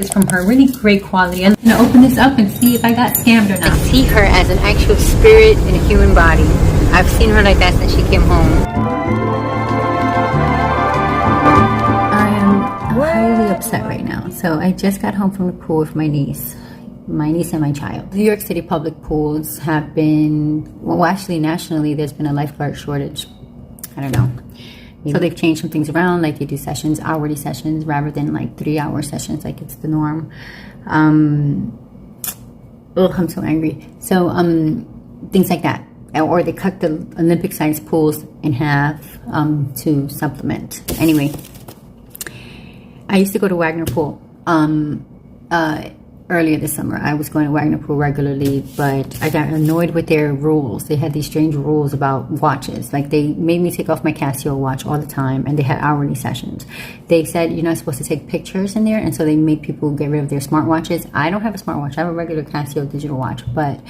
It's from her, really great quality. I'm gonna open this up and see if I got scammed or not. I see her as an actual spirit in a human body. I've seen her like that since she came home. I am highly upset right now. So I just got home from the pool with my niece and my child. New York City public pools have been, well, actually nationally, there's been a lifeguard shortage. I don't know. So they've changed some things around, like they do sessions, hourly sessions, rather than like 3-hour sessions, like it's the norm. I'm so angry. So things like that. Or they cut the Olympic-sized pools in half to supplement. Anyway, I used to go to Wagner Pool. Earlier this summer, I was going to Wagner Pool regularly, but I got annoyed with their rules. They had these strange rules about watches. Like, they made me take off my Casio watch all the time, and they had hourly sessions. They said you're not supposed to take pictures in there, and so they made people get rid of their smartwatches. I don't have a smartwatch. I have a regular Casio digital watch, but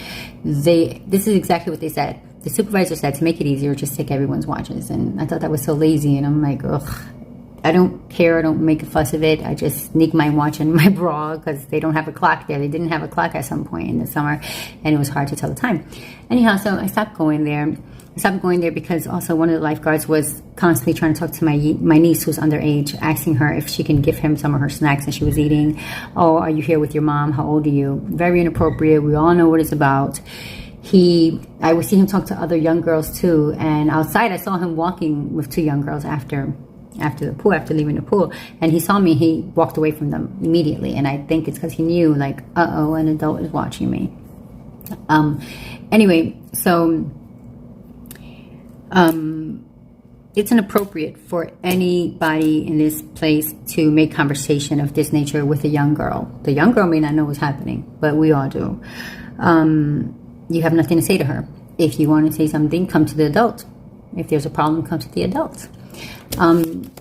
this is exactly what they said. The supervisor said to make it easier, just take everyone's watches, and I thought that was so lazy, and I'm like, ugh. I don't care. I don't make a fuss of it. I just sneak my watch in my bra because they don't have a clock there. They didn't have a clock at some point in the summer, and it was hard to tell the time. Anyhow, so I stopped going there. I stopped going there because also one of the lifeguards was constantly trying to talk to my niece who's underage, asking her if she can give him some of her snacks that she was eating. Oh, are you here with your mom? How old are you? Very inappropriate. We all know what it's about. I would see him talk to other young girls too, and outside I saw him walking with 2 young girls after the pool, after leaving the pool, and he saw me. He walked away from them immediately, and I think it's because he knew, like, uh-oh, an adult is watching me. Anyway, so it's inappropriate for anybody in this place to make conversation of this nature with a young girl. The young girl may not know what's happening, but we all do. You have nothing to say to her. If you want to say something, come to the adult. If there's a problem, come to the adult.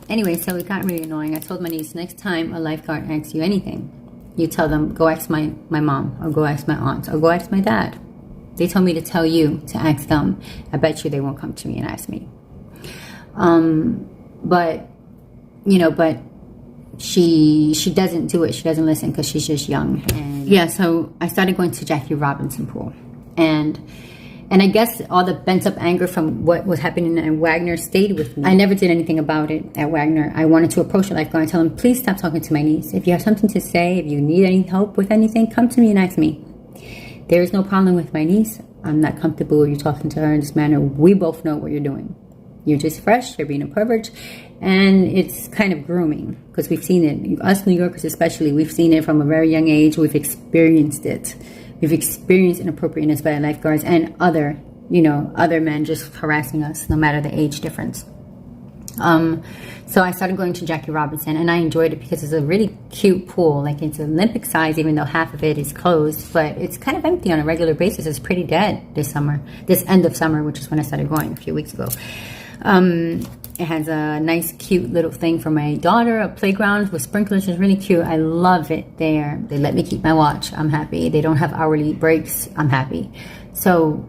Anyway, so it got really annoying. I told my niece, next time a lifeguard asks you anything, you tell them, go ask my mom, or go ask my aunt, or go ask my dad. They told me to tell you to ask them. I bet you they won't come to me and ask me. But she doesn't do it. She doesn't listen because she's just young. And yeah, so I started going to Jackie Robinson Pool. And I guess all the pent-up anger from what was happening at Wagner stayed with me. I never did anything about it at Wagner. I wanted to approach the lifeguard and tell him, please stop talking to my niece. If you have something to say, if you need any help with anything, come to me and ask me. There is no problem with my niece. I'm not comfortable with you talking to her in this manner. We both know what you're doing. You're just fresh. You're being a pervert. And it's kind of grooming because we've seen it. Us New Yorkers especially, we've seen it from a very young age. We've experienced it. We've experienced inappropriateness by lifeguards and other men just harassing us, no matter the age difference. So I started going to Jackie Robinson, and I enjoyed it because it's a really cute pool. Like, it's Olympic size, even though half of it is closed, but it's kind of empty on a regular basis. It's pretty dead this end of summer, which is when I started going a few weeks ago. It has a nice, cute little thing for my daughter, a playground with sprinklers. It's really cute. I love it there. They let me keep my watch. I'm happy. They don't have hourly breaks. I'm happy. So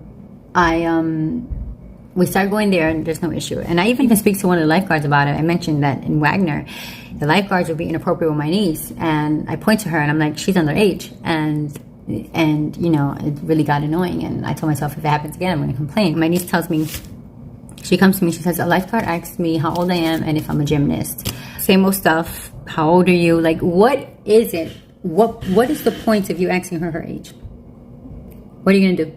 we started going there, and there's no issue. And I even can speak to one of the lifeguards about it. I mentioned that in Wagner, the lifeguards would be inappropriate with my niece. And I point to her, and I'm like, she's underage. And it really got annoying. And I told myself, if it happens again, I'm going to complain. My niece tells me, she comes to me, she says, a lifeguard asks me how old I am and if I'm a gymnast. Same old stuff. How old are you? Like, what is it? What is the point of you asking her age? What are you going to do?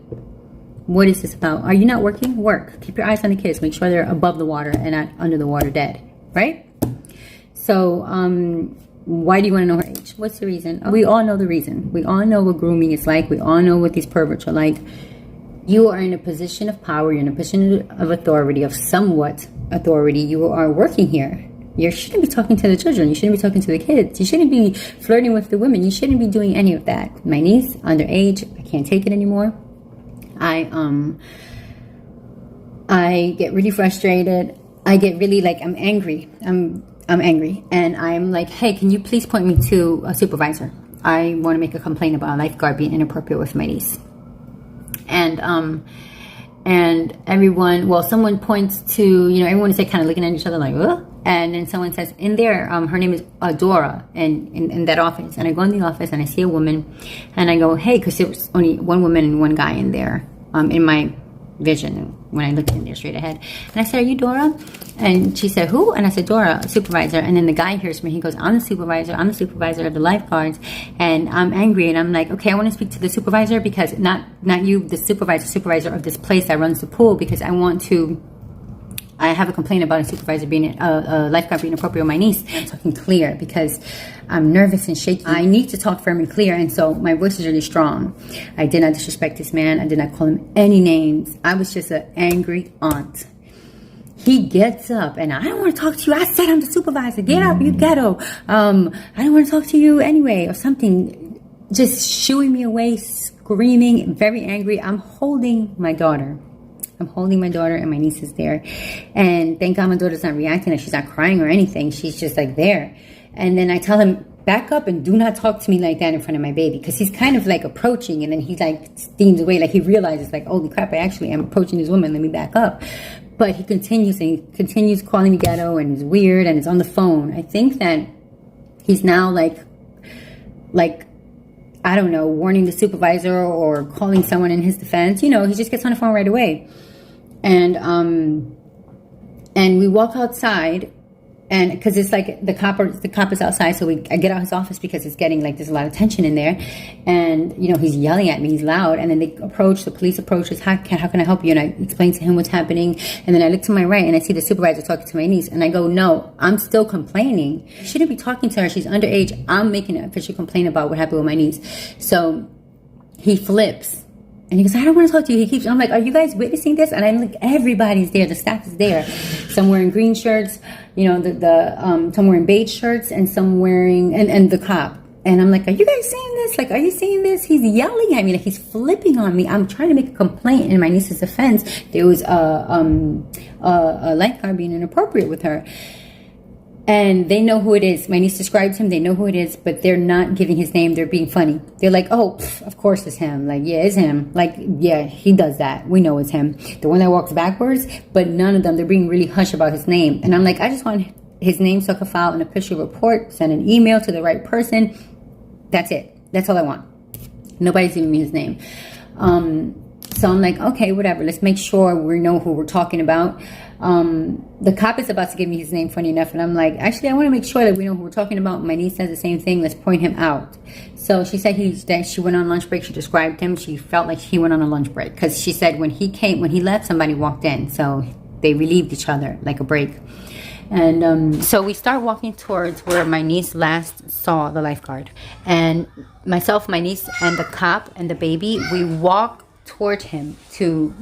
What is this about? Are you not working? Work. Keep your eyes on the kids. Make sure they're above the water and not under the water dead. Right? So, why do you want to know her age? What's the reason? Oh, we all know the reason. We all know what grooming is like. We all know what these perverts are like. You are in a position of power. You're in a position of authority, of somewhat authority. You are working here. You shouldn't be talking to the children. You shouldn't be talking to the kids. You shouldn't be flirting with the women. You shouldn't be doing any of that. My niece, underage, I can't take it anymore. I get really frustrated. I get really, like, I'm angry. I'm angry. And I'm like, hey, can you please point me to a supervisor? I want to make a complaint about a lifeguard being inappropriate with my niece. And everyone, well, someone points to, everyone is like kind of looking at each other like, And then someone says, in there, her name is Dora, and in that office. And I go in the office and I see a woman, and I go, hey, because there was only one woman and one guy in there, in my vision when I looked in there straight ahead. And I said, are you Dora? And she said, who? And I said, Dora, supervisor. And then the guy hears me. He goes, I'm the supervisor of the lifeguards, and I'm angry. And I'm like, okay, I want to speak to the supervisor, because not you, the supervisor of this place that runs the pool, because I have a complaint about a supervisor being a lifeguard being inappropriate with my niece. I'm talking clear because I'm nervous and shaky. I need to talk firm and clear, and so my voice is really strong. I did not disrespect this man. I did not call him any names. I was just an angry aunt. He gets up, and I don't want to talk to you. I said I'm the supervisor. Get up, you ghetto. I don't want to talk to you anyway, or something. Just shooing me away, screaming, very angry. I'm holding my daughter, and my niece is there. And thank God my daughter's not reacting, and she's not crying or anything. She's just like there. And then I tell him, back up and do not talk to me like that in front of my baby, because he's kind of like approaching, and then he like steams away, like he realizes like, holy crap, I actually am approaching this woman, let me back up. But he continues calling me ghetto, and is weird, and is on the phone. I think that he's now like I don't know, warning the supervisor or calling someone in his defense. You know, he just gets on the phone right away. And we walk outside, and because it's like the cop is outside, so I get out his office because it's getting like there's a lot of tension in there, and you know he's yelling at me, he's loud, and then the police approaches, how can I help you? And I explain to him what's happening, and then I look to my right and I see the supervisor talking to my niece, and I go, no, I'm still complaining. You shouldn't be talking to her, she's underage. I'm making an official complaint about what happened with my niece. So he flips. And he goes, I don't want to talk to you. I'm like, are you guys witnessing this? And I'm like, everybody's there. The staff is there. Some wearing green shirts, you know, some wearing beige shirts, and some wearing, and the cop. And I'm like, are you guys seeing this? Like, are you seeing this? He's yelling at me, like he's flipping on me. I'm trying to make a complaint in my niece's defense. There was a lifeguard being inappropriate with her. And they know who it is. My niece describes him. They know who it is, but they're not giving his name. They're being funny. They're like, oh, of course it's him. Like, yeah, it's him. Like, yeah, he does that. We know it's him. The one that walks backwards, but none of them, they're being really hush about his name. And I'm like, I just want his name so I can file an official report, send an email to the right person. That's it. That's all I want. Nobody's giving me his name. So I'm like, okay, whatever. Let's make sure we know who we're talking about. The cop is about to give me his name, funny enough, and I'm like, actually, I want to make sure that we know who we're talking about. My niece says the same thing. Let's point him out. So she said that she went on lunch break. She described him. She felt like he went on a lunch break, because she said when he left, somebody walked in. So they relieved each other like a break. And so we start walking towards where my niece last saw the lifeguard. And myself, my niece, and the cop and the baby, we walk toward him to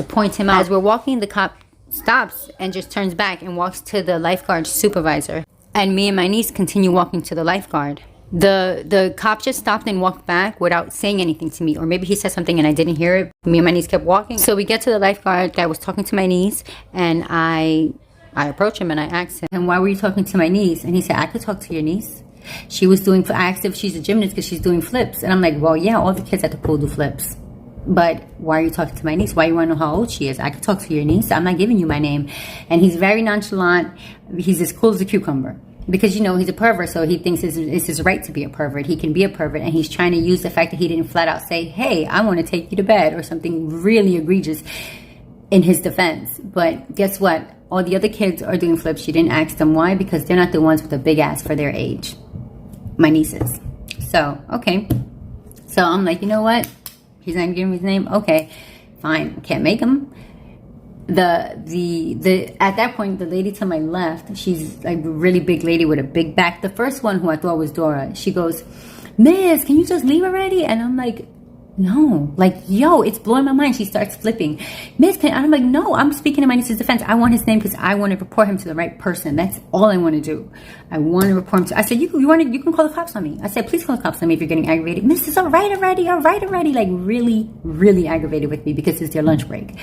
point him out. As we're walking, the cop stops and just turns back and walks to the lifeguard supervisor. And me and my niece continue walking to the lifeguard. The cop just stopped and walked back without saying anything to me. Or maybe he said something and I didn't hear it. Me and my niece kept walking. So we get to the lifeguard that was talking to my niece, and I approach him and I asked him, why were you talking to my niece? And he said, I could talk to your niece. I asked if she's a gymnast because she's doing flips. And I'm like, well, yeah, all the kids at the pool do flips. But why are you talking to my niece? Why you want to know how old she is? I could talk to your niece. I'm not giving you my name. And he's very nonchalant. He's as cool as a cucumber. Because, he's a pervert, so he thinks it's his right to be a pervert. He can be a pervert, and he's trying to use the fact that he didn't flat out say, hey, I want to take you to bed, or something really egregious in his defense. But guess what? All the other kids are doing flips. She didn't ask them why, because they're not the ones with a big ass for their age. My nieces. So, okay. So I'm like, you know what? He's not giving me his name. Okay, fine. I can't make him. At that point, the lady to my left, she's like a really big lady with a big back. The first one, who I thought was Dora, she goes, Miss, can you just leave already? And I'm like, no, like, yo, it's blowing my mind. She starts flipping. Miss, I'm like, no, I'm speaking in my niece's defense. I want his name because I want to report him to the right person. That's all I want to do. I want to report him to, I said, you can call the cops on me. I said, please call the cops on me if you're getting aggravated. Miss, it's all right already. Like really, really aggravated with me because it's their lunch break.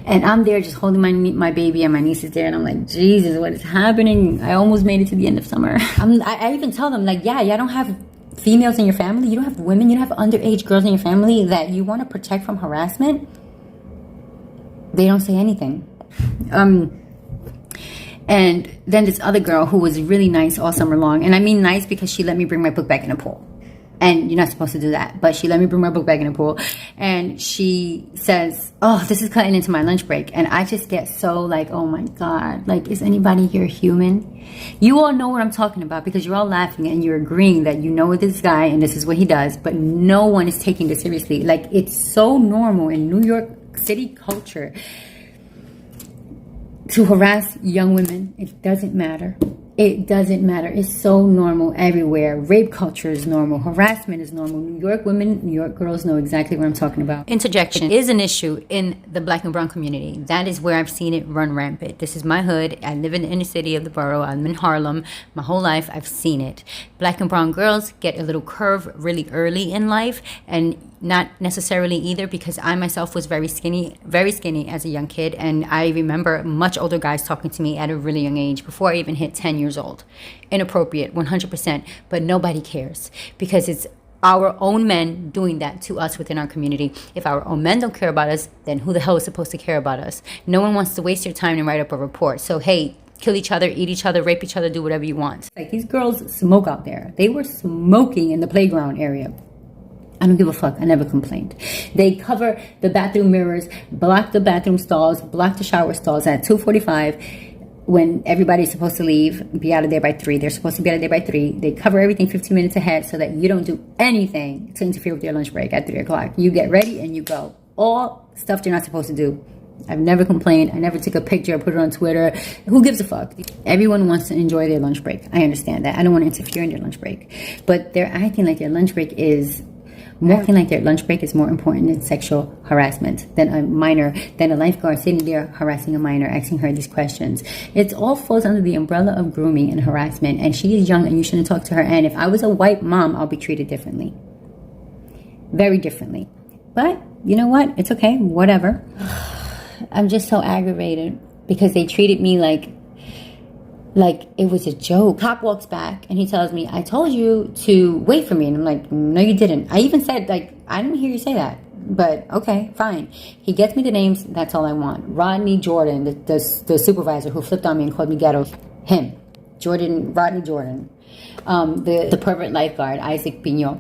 And I'm there just holding my baby, and my niece is there, and I'm like, Jesus, what is happening? I almost made it to the end of summer. I even tell them, like, yeah, don't have females in your family, you don't have women, you don't have underage girls in your family that you want to protect from harassment. They don't say anything. And then this other girl who was really nice all summer long. And I mean nice because she let me bring my book bag in the pool. And you're not supposed to do that. But she let me bring my book bag in the pool. And she says, oh, this is cutting into my lunch break. And I just get so like, oh my God. Like, is anybody here human? You all know what I'm talking about because you're all laughing and you're agreeing that you know this guy and this is what he does. But no one is taking this seriously. Like, it's so normal in New York City culture to harass young women. It doesn't matter. It doesn't matter. It's so normal everywhere. Rape culture is normal. Harassment is normal. New York women, New York girls know exactly what I'm talking about. Interjection is an issue in the Black and brown community. That is where I've seen it run rampant. This is my hood. I live in the inner city of the borough. I'm in Harlem. My whole life, I've seen it. Black and brown girls get a little curve really early in life, and not necessarily either, because I myself was very skinny as a young kid, and I remember much older guys talking to me at a really young age before I even hit 10 years old. Inappropriate, 100%, but nobody cares because it's our own men doing that to us within our community. If our own men don't care about us, then who the hell is supposed to care about us? No one wants to waste your time and write up a report. So hey, kill each other, eat each other, rape each other, do whatever you want. Like, these girls smoke out there. They were smoking in the playground area. I don't give a fuck. I never complained. They cover the bathroom mirrors, block the bathroom stalls, block the shower stalls at 2:45 when everybody's supposed to leave, be out of there by 3. They're supposed to be out of there by 3. They cover everything 15 minutes ahead so that you don't do anything to interfere with your lunch break at 3 o'clock. You get ready and you go. All stuff you're not supposed to do. I've never complained. I never took a picture or put it on Twitter. Who gives a fuck? Everyone wants to enjoy their lunch break. I understand that. I don't want to interfere in their lunch break. But they're acting like their lunch break is more important than sexual harassment, than a lifeguard sitting there harassing a minor, asking her these questions. It all falls under the umbrella of grooming and harassment, and she is young and you shouldn't talk to her. And if I was a white mom, I'll be treated differently. Very differently. But you know what? It's okay. Whatever. I'm just so aggravated because they treated me like it was a joke. Cop walks back and he tells me, I told you to wait for me. And I'm like, no, you didn't. I even said, like, I didn't hear you say that. But okay, fine. He gets me the names. That's all I want. Rodney Jordan, the supervisor who flipped on me and called me ghetto. Him. Rodney Jordan. The pervert lifeguard, Isaac Piñot.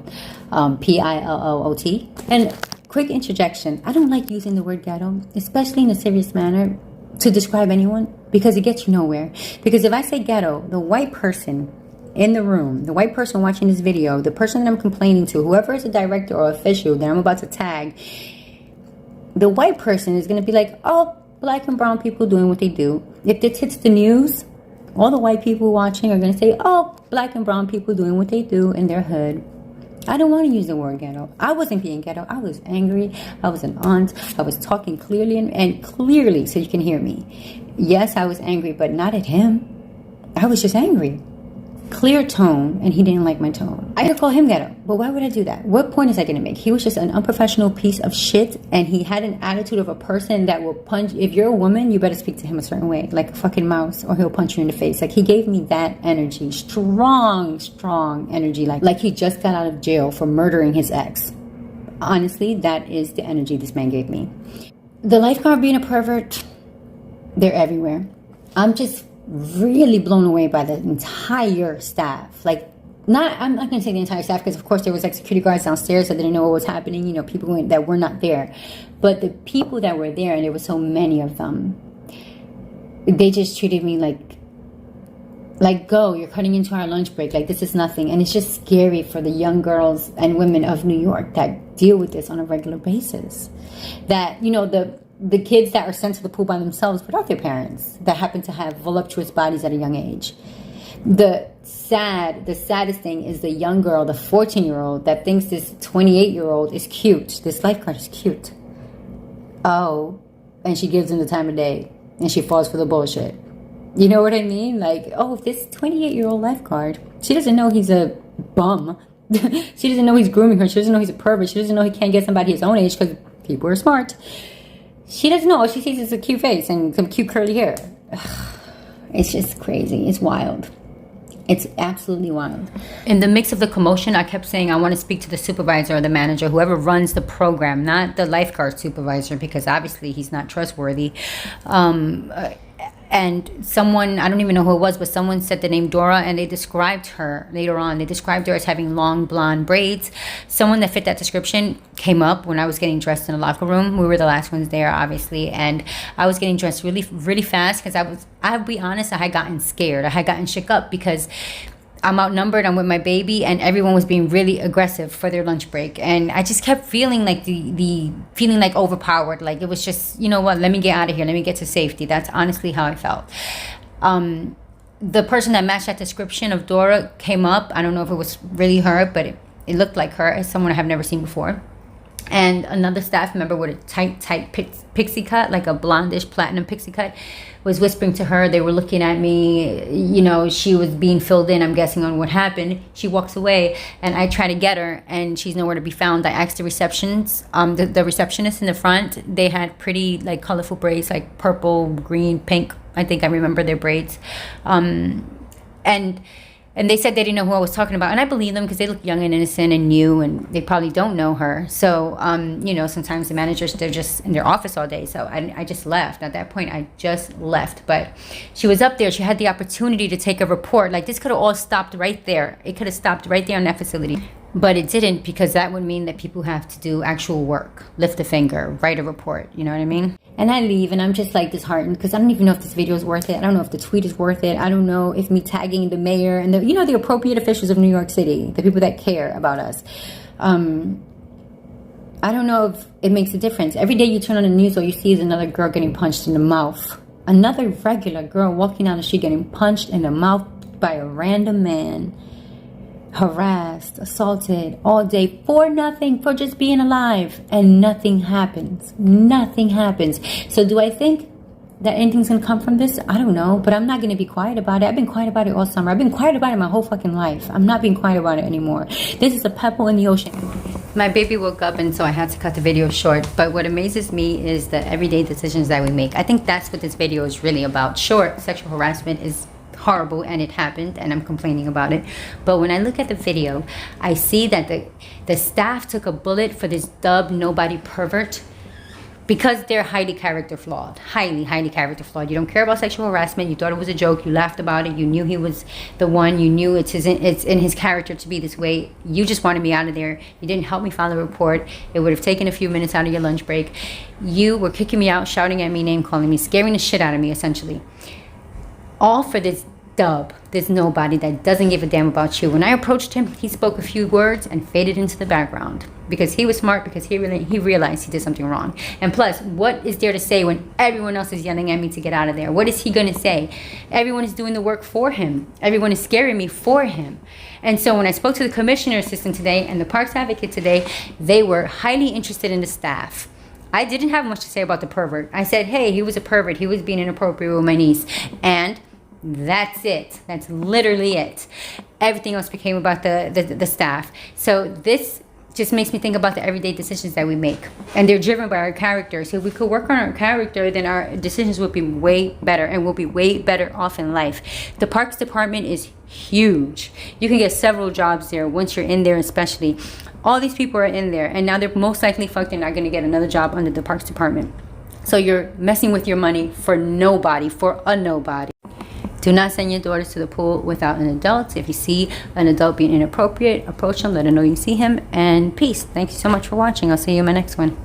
P-I-L-O-O-T. And quick interjection. I don't like using the word ghetto, especially in a serious manner, to describe anyone, because it gets you nowhere. Because if I say ghetto, the white person in the room, the white person watching this video, the person that I'm complaining to, whoever is a director or official that I'm about to tag, the white person is going to be like, oh, Black and brown people doing what they do. If this hits the news, all the white people watching are going to say, oh, Black and brown people doing what they do in their hood. I don't want to use the word ghetto. I wasn't being ghetto. I was angry. I was an aunt. I was talking clearly and clearly so you can hear me. Yes, I was angry, but not at him. I was just angry. Clear tone, and he didn't like my tone. I could call him ghetto, but why would I do that? What point is I going to make? He was just an unprofessional piece of shit, and he had an attitude of a person that will punch. If you're a woman, you better speak to him a certain way, like a fucking mouse, or he'll punch you in the face. Like, he gave me that energy, strong energy, like he just got out of jail for murdering his ex. Honestly, that is the energy this man gave me. The lifeguard being a pervert, they're everywhere. I'm just really blown away by the entire staff. Like, I'm not going to say the entire staff, because of course there was like security guards downstairs that didn't know what was happening, people that were not there. But the people that were there, and there were so many of them, they just treated me like, go, you're cutting into our lunch break, like this is nothing. And it's just scary for the young girls and women of New York that deal with this on a regular basis. That, the kids that are sent to the pool by themselves without their parents, that happen to have voluptuous bodies at a young age. The saddest thing is the young girl, the 14-year-old that thinks this 28-year-old is cute. This lifeguard is cute. Oh, and she gives him the time of day, and she falls for the bullshit. You know what I mean? Like, oh, this 28-year-old lifeguard, she doesn't know he's a bum. She doesn't know he's grooming her. She doesn't know he's a pervert. She doesn't know he can't get somebody his own age, because people are smart. She doesn't know. All she sees is a cute face and some cute curly hair. It's just crazy. It's wild. It's absolutely wild. In the mix of the commotion, I kept saying I want to speak to the supervisor or the manager, whoever runs the program, not the lifeguard supervisor, because obviously he's not trustworthy. And And someone, I don't even know who it was, but someone said the name Dora, and they described her later on. They described her as having long blonde braids. Someone that fit that description came up when I was getting dressed in the locker room. We were the last ones there, obviously, and I was getting dressed really, really fast because I'll be honest, I had gotten scared. I had gotten shook up because I'm outnumbered, I'm with my baby, and everyone was being really aggressive for their lunch break. And I just kept feeling like the feeling like overpowered. Like it was just, you know what, let me get out of here. Let me get to safety. That's honestly how I felt. The person that matched that description of Dora came up. I don't know if it was really her, but it looked like her, as someone I have never seen before. And another staff member with a tight pixie cut, like a blondish platinum pixie cut, was whispering to her. They were looking at me. You know, she was being filled in, I'm guessing, on what happened. She walks away, and I try to get her, and she's nowhere to be found. I asked the the receptionist in the front. They had pretty, like, colorful braids, like purple, green, pink. I think I remember their braids. And they said they didn't know who I was talking about. And I believe them because they look young and innocent and new, and they probably don't know her. So, you know, sometimes the managers, they're just in their office all day. So I just left. At that point, I just left. But she was up there. She had the opportunity to take a report. Like, this could have all stopped right there. It could have stopped right there in that facility. But it didn't, because that would mean that people have to do actual work, lift a finger, write a report. You know what I mean? And I leave, and I'm just like disheartened because I don't even know if this video is worth it. I don't know if the tweet is worth it. I don't know if me tagging the mayor and the appropriate officials of New York City, the people that care about us. I don't know if it makes a difference. Every day you turn on the news, all you see is another girl getting punched in the mouth. Another regular girl walking down the street getting punched in the mouth by a random man. Harassed, assaulted all day for nothing, for just being alive, and nothing happens. Nothing happens. So do I think that anything's gonna come from this? I don't know, but I'm not gonna be quiet about it. I've been quiet about it all summer. I've been quiet about it my whole fucking life. I'm not being quiet about it anymore. This is a pebble in the ocean. My baby woke up, and so I had to cut the video short. But what amazes me is the everyday decisions that we make. I think that's what this video is really about. Sure, sexual harassment is horrible, and it happened, and I'm complaining about it. But when I look at the video, I see that the staff took a bullet for this dub nobody pervert because they're highly character flawed. Highly character flawed. You don't care about sexual harassment. You thought it was a joke. You laughed about it. You knew he was the one. You knew it's in his character to be this way. You just wanted me out of there. You didn't help me file a report. It would have taken a few minutes out of your lunch break. You were kicking me out, shouting at me, name calling me, scaring the shit out of me, essentially. All for this dub, this nobody that doesn't give a damn about you. When I approached him, he spoke a few words and faded into the background because he was smart, because he realized he did something wrong. And plus, what is there to say when everyone else is yelling at me to get out of there? What is he going to say? Everyone is doing the work for him. Everyone is scaring me for him. And so when I spoke to the commissioner assistant today and the parks advocate today, they were highly interested in the staff. I didn't have much to say about the pervert. I said, hey, he was a pervert. He was being inappropriate with my niece. And that's it. That's literally it. Everything else became about the staff. So this just makes me think about the everyday decisions that we make. And they're driven by our character. So if we could work on our character, then our decisions would be way better, and we'll be way better off in life. The Parks Department is huge. You can get several jobs there once you're in there, especially. All these people are in there, and now they're most likely fucked. They're not going to get another job under the Parks Department. So you're messing with your money for nobody, for a nobody. Do not send your daughters to the pool without an adult. If you see an adult being inappropriate, approach him, let him know you see him, and peace. Thank you so much for watching. I'll see you in my next one.